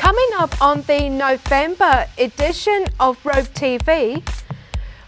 Coming up on the November edition of Rope TV,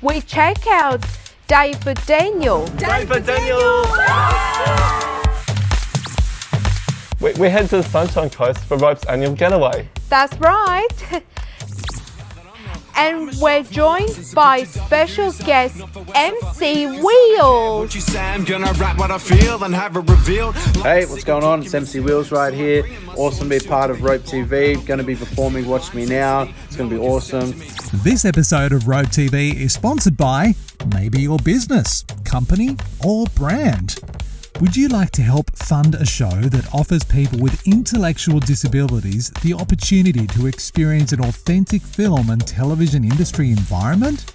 we check out David Daniel. We head to the Sunshine Coast for Rope's annual getaway. That's right. And we're joined by special guest MC Wheels. Hey, what's going on? It's MC Wheels right here. Awesome to be part of Rope TV. Going to be performing Watch Me Now. It's going to be awesome. This episode of Rope TV is sponsored by maybe your business, company, or brand. Would you like to help fund a show that offers people with intellectual disabilities the opportunity to experience an authentic film and television industry environment?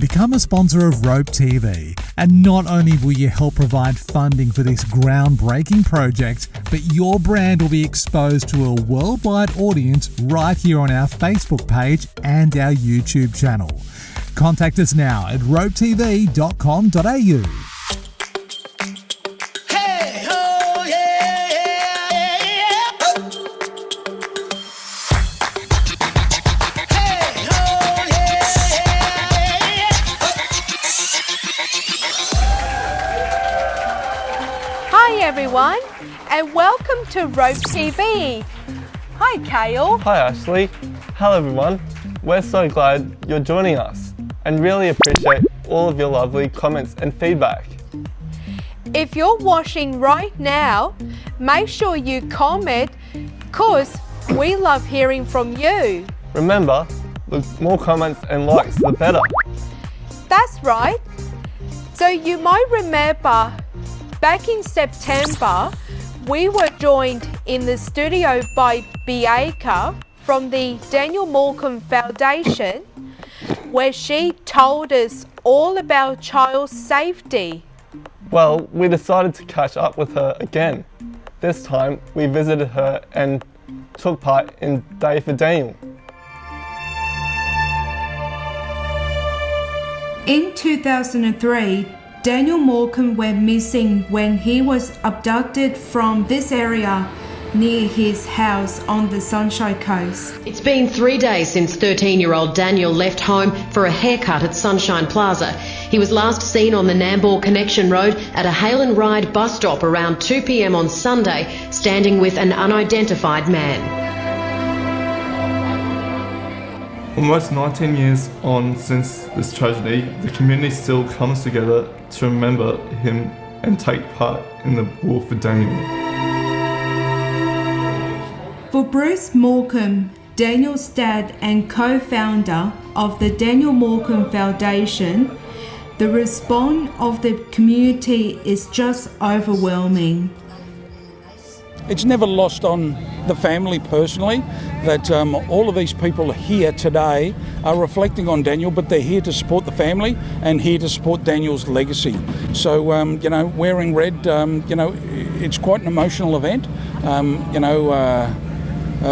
Become a sponsor of Rope TV, and not only will you help provide funding for this groundbreaking project, but your brand will be exposed to a worldwide audience right here on our Facebook page and our YouTube channel. Contact us now at ropetv.com.au. Hi everyone, and welcome to Rope TV. Hi Cale. Hi Ashley. Hello everyone. We're so glad you're joining us and really appreciate all of your lovely comments and feedback. If you're watching right now, make sure you comment, cause we love hearing from you. Remember, the more comments and likes, the better. That's right. So you might remember back in September, we were joined in the studio by Bianca from the Daniel Morcombe Foundation, where she told us all about child safety. Well, we decided to catch up with her again. This time, we visited her and took part in Day for Daniel. In 2003, Daniel Morcombe went missing when he was abducted from this area near his house on the Sunshine Coast. It's been 3 days since 13-year-old Daniel left home for a haircut at Sunshine Plaza. He was last seen on the Nambour Connection Road at a hail and ride bus stop around 2 p.m. on Sunday, standing with an unidentified man. Almost 19 years on since this tragedy, the community still comes together to remember him and take part in the War for Daniel. For Bruce Morcombe, Daniel's dad and co-founder of the Daniel Morcombe Foundation, the response of the community is just overwhelming. It's never lost on the family personally that all of these people here today are reflecting on Daniel, but they're here to support the family and here to support Daniel's legacy. So, wearing red, it's quite an emotional event.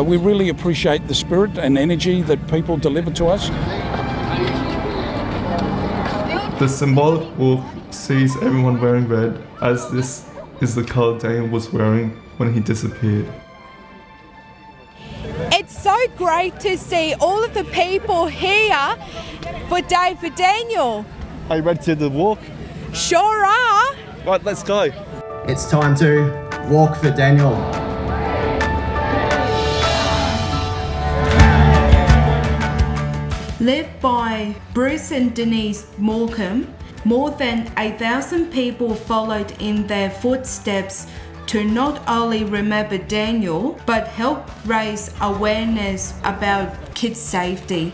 We really appreciate the spirit and energy that people deliver to us. The symbolic walk sees everyone wearing red, as this is the colour Daniel was wearing when he disappeared. It's so great to see all of the people here for Day for Daniel. Are you ready to do the walk? Sure are. Right, let's go. It's time to walk for Daniel. Led by Bruce and Denise Morcombe, more than 8,000 people followed in their footsteps to not only remember Daniel, but help raise awareness about kids' safety.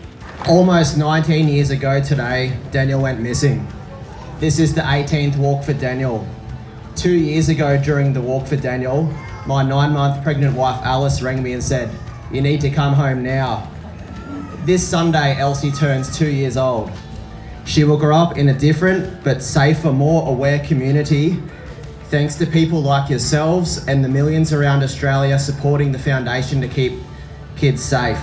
Almost 19 years ago today, Daniel went missing. This is the 18th Walk for Daniel. 2 years ago during the Walk for Daniel, my 9-month pregnant wife Alice rang me and said, "You need to come home now." This Sunday, Elsie turns 2 years old. She will grow up in a different but safer, more aware community, thanks to people like yourselves and the millions around Australia supporting the foundation to keep kids safe.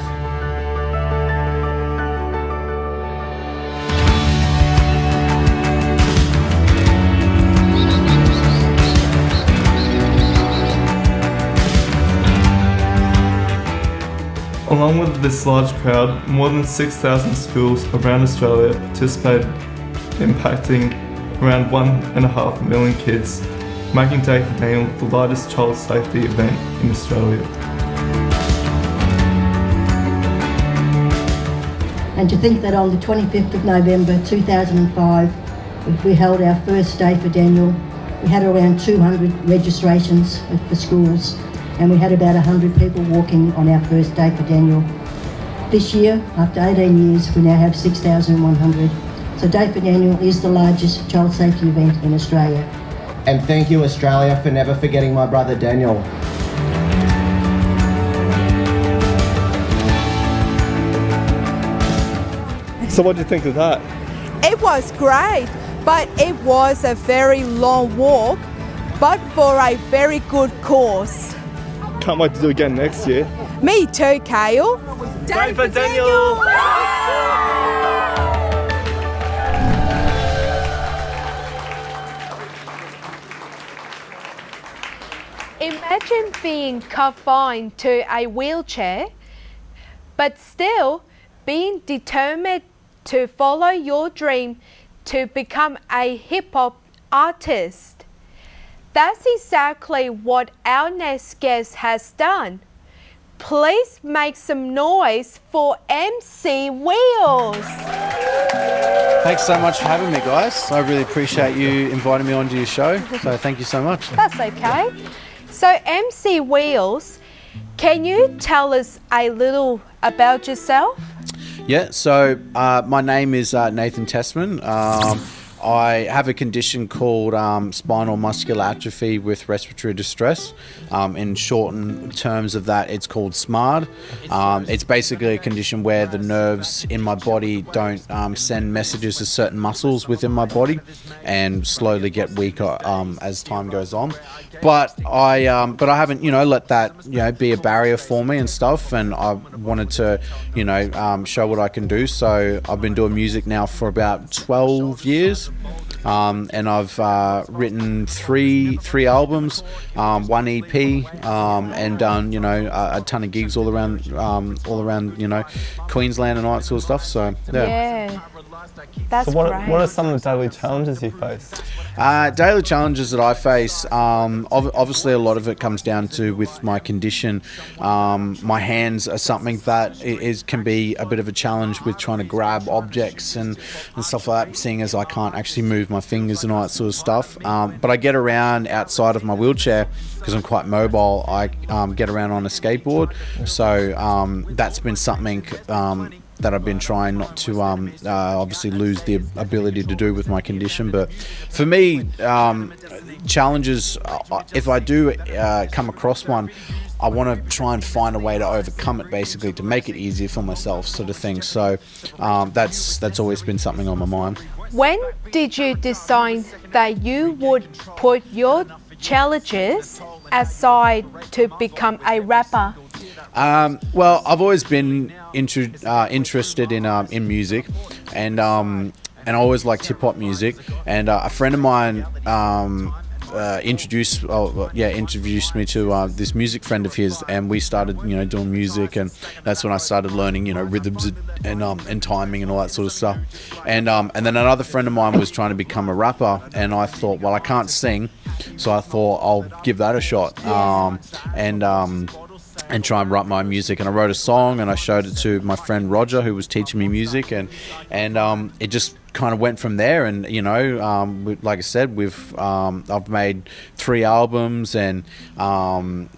Along with this large crowd, more than 6,000 schools around Australia participated, impacting around 1.5 million kids, making Day for Daniel the largest child safety event in Australia. And to think that on the 25th of November 2005, we held our first Day for Daniel. We had around 200 registrations for schools, and we had about 100 people walking on our first Day for Daniel. This year, after 18 years, we now have 6,100. So Day for Daniel is the largest child safety event in Australia. And thank you, Australia, for never forgetting my brother Daniel. So what do you think of that? It was great, but it was a very long walk, but for a very good cause. Can't wait to do it again next year. Me too, Cale. Day for Daniel! Imagine being confined to a wheelchair, but still being determined to follow your dream to become a hip-hop artist. That's exactly what our next guest has done. Please make some noise for MC Wheels. Thanks so much for having me, guys. I really appreciate you inviting me onto your show. So thank you so much. That's okay. So MC Wheels, can you tell us a little about yourself? Yeah, so my name is Nathan Tessman. I have a condition called Spinal Muscular Atrophy with Respiratory Distress. In shortened terms of that, it's called SMARD. It's basically a condition where the nerves in my body don't send messages to certain muscles within my body and slowly get weaker as time goes on. But I haven't, let that, be a barrier for me and stuff. And I wanted to, show what I can do. So I've been doing music now for about 12 years. And I've written three albums, one EP, and done a ton of gigs all around Queensland and all that sort of stuff. So Yeah. That's So what great. are some of the daily challenges you face? Daily challenges that I face, obviously a lot of it comes down to with my condition. My hands are something that can be a bit of a challenge with trying to grab objects and stuff like that, seeing as I can't actually move my fingers and all that sort of stuff. But I get around outside of my wheelchair because I'm quite mobile. I get around on a skateboard. So that's been something that I've been trying not to obviously lose the ability to do with my condition. But for me, challenges, if I do come across one, I want to try and find a way to overcome it, basically, to make it easier for myself, sort of thing. So that's always been something on my mind. When did you decide that you would put your challenges aside to become a rapper? Well, I've always been interested in music, and I always liked hip hop music. And a friend of mine introduced me to this music friend of his, and we started doing music, and that's when I started learning rhythms and timing and all that sort of stuff. And then another friend of mine was trying to become a rapper, and I thought, well, I can't sing, so I thought I'll give that a shot. And try and write my music. And I wrote a song and I showed it to my friend Roger, who was teaching me music, and it just kind of went from there. And like I said, I've made 3 albums and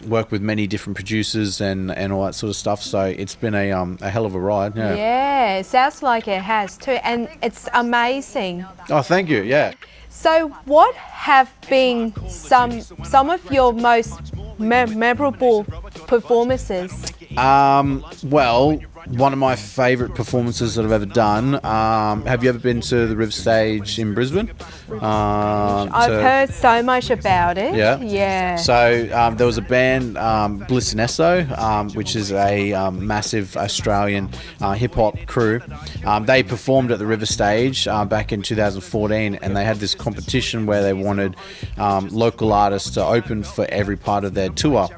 worked with many different producers and all that sort of stuff. So it's been a hell of a ride. Yeah, it sounds like it has too, and it's amazing. Oh, thank you. Yeah. So what have been some of your most memorable performances? Well, one of my favourite performances that I've ever done. Have you ever been to the River Stage in Brisbane? I've heard so much about it. Yeah. So there was a band, Bliss and Esso, which is a massive Australian hip hop crew. They performed at the River Stage back in 2014, and they had this competition where they wanted local artists to open for every part of their tour,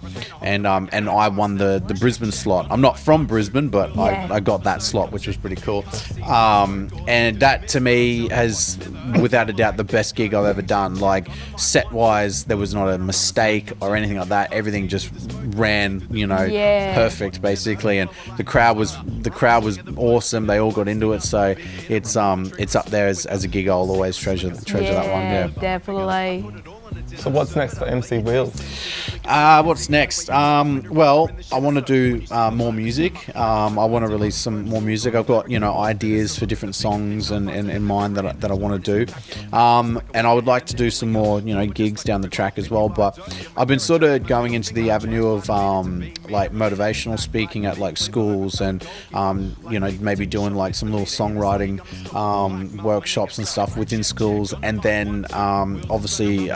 and I won the Brisbane slot. I'm not from Brisbane, but I got that slot, which was pretty cool. And that to me has, without a doubt, the best gig I've ever done. Like, set wise, there was not a mistake or anything like that. Everything just ran, perfect basically, and the crowd was awesome. They all got into it, so it's up there as a gig I'll always treasure that one. Yeah, definitely. So what's next for MC Wheels? What's next? Well, I want to do more music. I want to release some more music. I've got ideas for different songs and in mind that I want to do, and I would like to do some more gigs down the track as well. But I've been sort of going into the avenue of like motivational speaking at like schools, and maybe doing like some little songwriting workshops and stuff within schools, and then obviously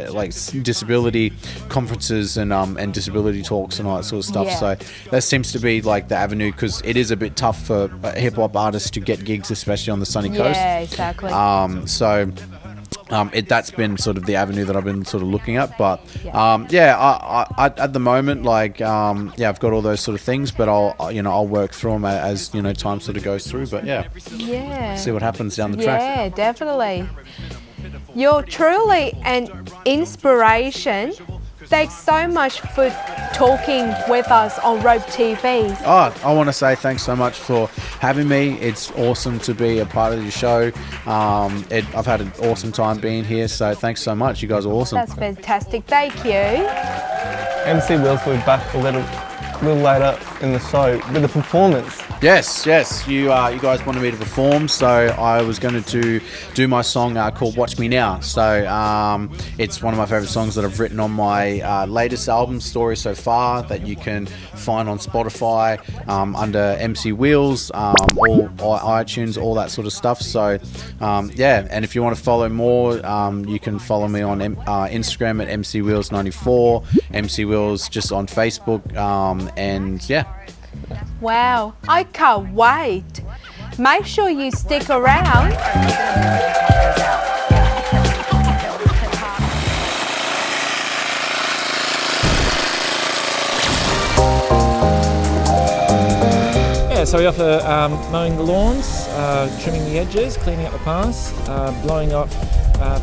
like disability conferences and disability talks and all that sort of stuff. So that seems to be like the avenue, because it is a bit tough for hip hop artists to get gigs, especially on the sunny coast. Yeah, exactly. That's been sort of the avenue that I've been sort of looking at, but I at the moment, like I've got all those sort of things, but I'll work through them as time sort of goes through. But see what happens down the track. Yeah, definitely. You're truly an inspiration. Thanks so much for talking with us on Rope TV. I want to say thanks so much for having me. It's awesome to be a part of your show. I've had an awesome time being here, so thanks so much. You guys are awesome. That's fantastic. Thank you. MC Wheels will be back a little later in the show with a performance. Yes. You guys wanted me to perform, so I was going to do my song called "Watch Me Now." So it's one of my favourite songs that I've written on my latest album, Story So Far, that you can find on Spotify under MC Wheels, all iTunes, all that sort of stuff. So and if you want to follow more, you can follow me on Instagram at MC Wheels 94, MC Wheels just on Facebook, and Wow, I can't wait. Make sure you stick around. So we offer mowing the lawns, trimming the edges, cleaning up the paths, blowing up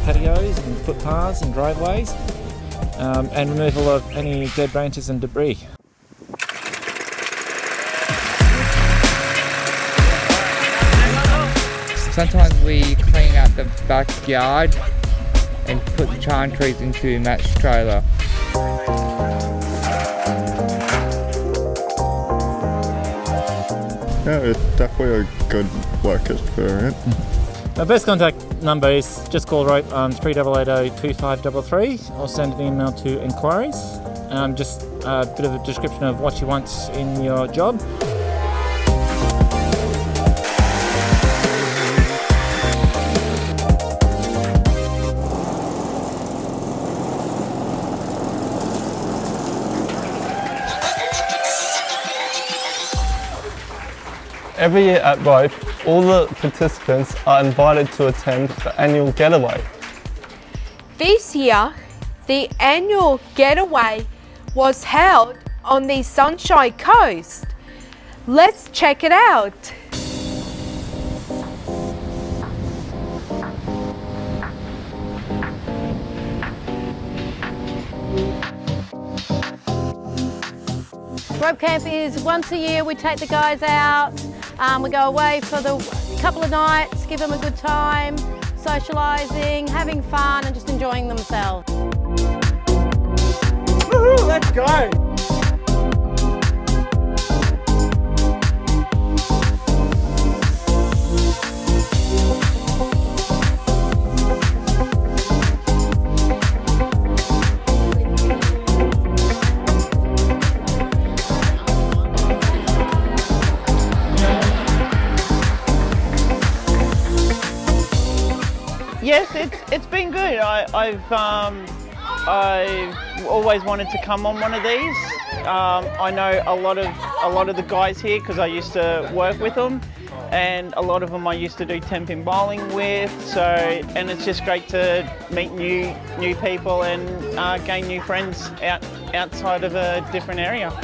patios and footpaths and driveways, and removal of any dead branches and debris. Sometimes we clean out the backyard and put the charm trees into Matt's trailer. Yeah, it's definitely a good work experience. Our best contact number is just call Rope 3880-2533 or send an email to inquiries. Just a bit of a description of what you want in your job. Every year at Rope, all the participants are invited to attend the annual getaway. This year, the annual getaway was held on the Sunshine Coast. Let's check it out. Rope camp is once a year. We take the guys out. We go away for the couple of nights, give them a good time, socialising, having fun and just enjoying themselves. Woohoo, let's go! Yes, it's been good. I've always wanted to come on one of these. I know a lot of the guys here because I used to work with them, and a lot of them I used to do 10-pin bowling with. And it's just great to meet new people and gain new friends outside of a different area.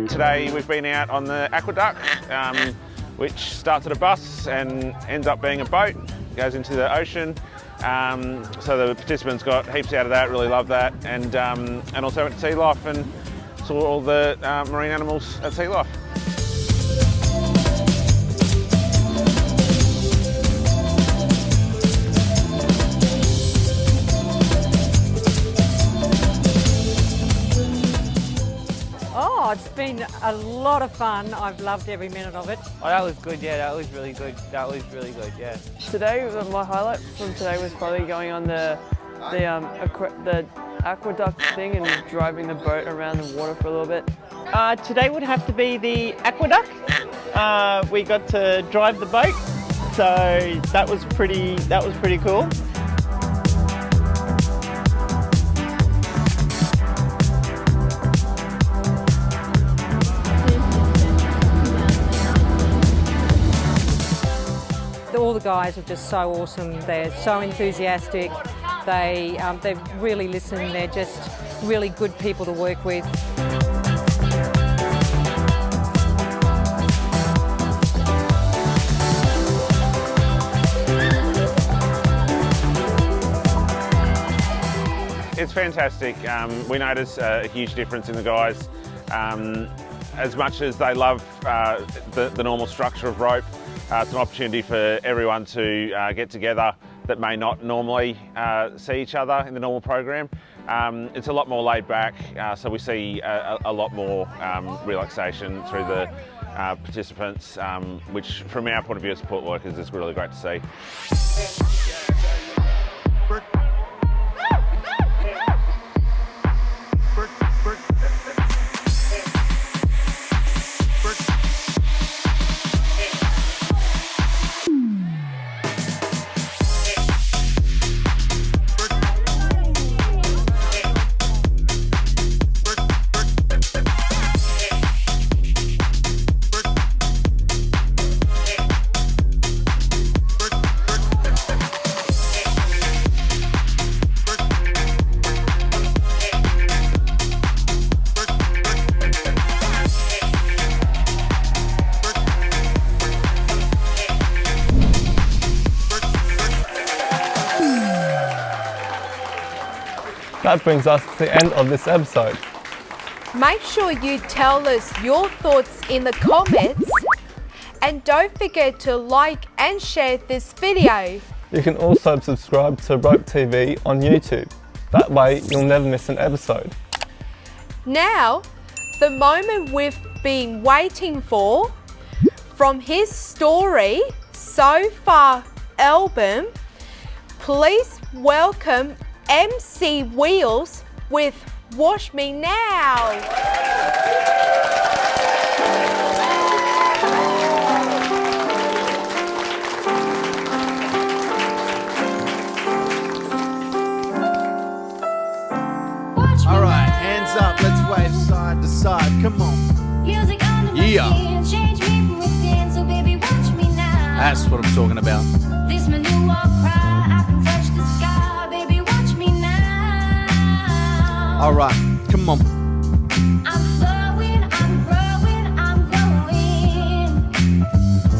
Today we've been out on the aqueduct, which starts at a bus and ends up being a boat, goes into the ocean. So the participants got heaps out of that, really loved that, and also went to Sea Life and saw all the marine animals at Sea Life. Oh, it's been a lot of fun. I've loved every minute of it. Oh, that was good, yeah, that was really good. That was really good, yeah. Today, my highlight from today was probably going on the aqueduct thing and driving the boat around the water for a little bit. Today would have to be the aqueduct. We got to drive the boat, so that was pretty cool. All the guys are just so awesome. They're so enthusiastic. They really listen. They're just really good people to work with. It's fantastic. We notice a huge difference in the guys. As much as they love the normal structure of rope, it's an opportunity for everyone to get together that may not normally see each other in the normal program. It's a lot more laid back, so we see a lot more relaxation through the participants, which from our point of view as support workers is really great to see. That brings us to the end of this episode. Make sure you tell us your thoughts in the comments, and don't forget to like and share this video. You can also subscribe to Rope TV on YouTube. That way you'll never miss an episode. Now, the moment we've been waiting for, from his story so far album, please welcome MC Wheels with Wash Me Now. All right, hands up, let's wave side to side, come on. Yeah. That's what I'm talking about. This my new walk cry, I can touch the sky, baby, watch me now. All right, come on. I'm flowing, I'm growing, I'm going.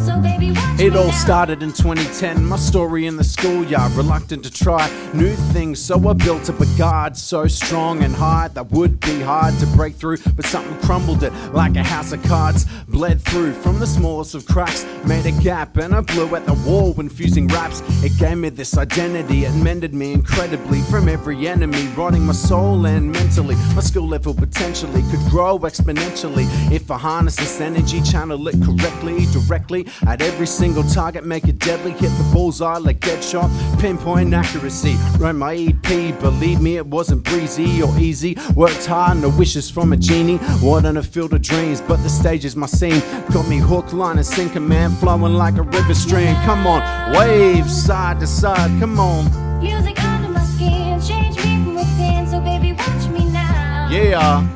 So baby, watch me. It all started in 2010, my story in the schoolyard, reluctant to try new things, so I built up a guard so strong and high that would be hard to break through, but something crumbled it like a house of cards, bled through from the smallest of cracks, made a gap, and I blew at the wall when fusing raps. It gave me this identity, it mended me incredibly from every enemy, rotting my soul and mentally. My skill level potentially could grow exponentially if I harness this energy, channel it correctly, directly at every single Single target, make it deadly, hit the bullseye like Deadshot. Pinpoint accuracy, wrote my EP. Believe me, it wasn't breezy or easy. Worked hard, no wishes from a genie. Wasn't a field of dreams, but the stage is my scene. Got me hook, line and sinker, man, flowing like a river stream. Come on, wave side to side, come on. Music under my skin, change me from within. So baby, watch me now. Yeah.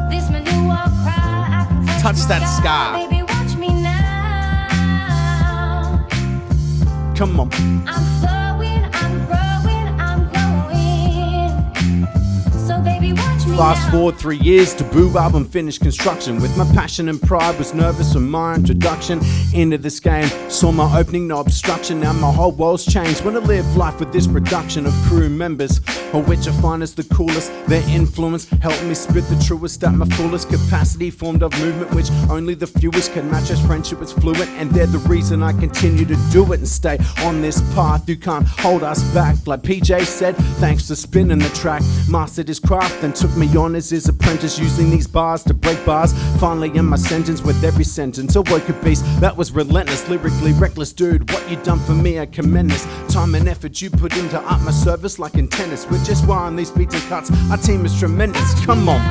This my new war cry. I can Touch that sky. Baby, watch me now. Come on. I'm flowing, I'm growing, I'm glowing. So baby, watch me Fast now. forward 3 years to Boo album finished construction. With my passion and pride, was nervous from my introduction into this game. Saw my opening, no obstruction. Now my whole world's changed when I live life with this production of crew members, of which I find is the coolest. Their influence helped me spit the truest at my fullest capacity. Formed of movement which only the fewest can match. As friendship is fluent, and they're the reason I continue to do it and stay on this path. You can't hold us back, like PJ said. Thanks to spinning the track, mastered his craft and took me on as his apprentice, using these bars to break bars. Finally in my sentence, with every sentence I woke a beast that was relentless, lyrically reckless. Dude, what you done for me, I commend this. Time and effort you put into art, my service like in tennis. We're just wiring these beats and cuts, our team is tremendous. Come on,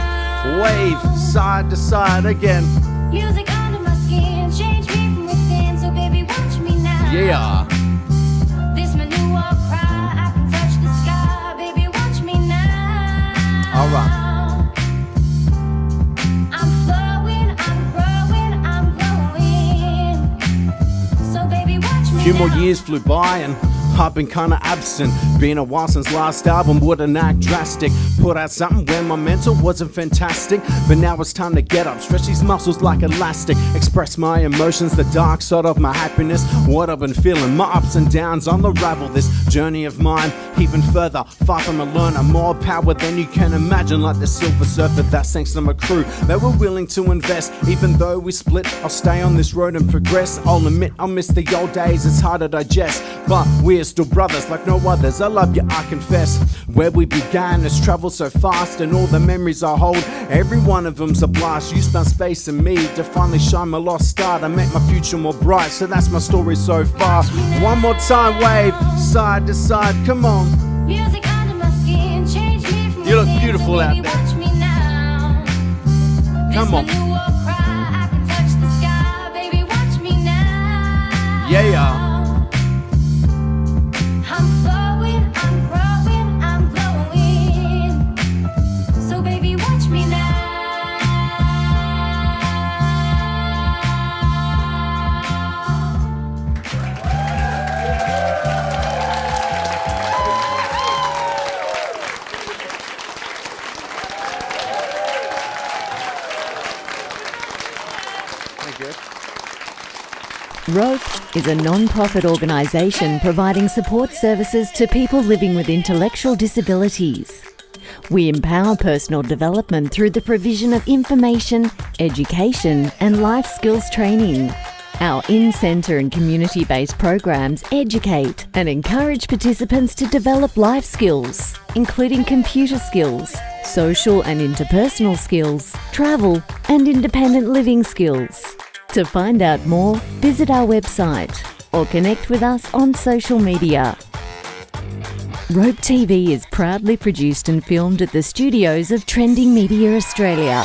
wave side to side again. Music under my skin, change me from within. So baby, watch me now. Yeah. This my new war cry. I can touch the sky. Baby, watch me now. Alright. I'm flowing, I'm growing, I'm glowing. So baby, watch me A few more now. years flew by and I've been kinda absent. Been a while since last album, wouldn't act drastic. Put out something where my mental wasn't fantastic. But now it's time to get up, stretch these muscles like elastic. Express my emotions, the dark side of my happiness. What I've been feeling, my ups and downs. Unravel this journey of mine even further. Far from a learner, more power than you can imagine. Like the Silver Surfer, that's thanks to my crew. They were willing to invest, even though we split. I'll stay on this road and progress. I'll admit I miss the old days, it's hard to digest. But we're still brothers like no others. I love you, I confess. Where we began has traveled so fast, and all the memories I hold, every one of them's a blast. You spent space in me to finally shine my lost star, to make my future more bright. So that's my story so far. One more time, wave side to side. Come on. Music under my skin, change me from You look within. beautiful So out baby, there. watch me now. Come on. This my new war cry. I can touch the sky. Baby, watch me now. Yeah. I'm flowing, I'm growing, I'm glowing. So baby, watch me now. ROPE is a non-profit organisation providing support services to people living with intellectual disabilities. We empower personal development through the provision of information, education and life skills training. Our in-centre and community-based programs educate and encourage participants to develop life skills, including computer skills, social and interpersonal skills, travel and independent living skills. To find out more, visit our website or connect with us on social media. Rope TV is proudly produced and filmed at the studios of Trending Media Australia.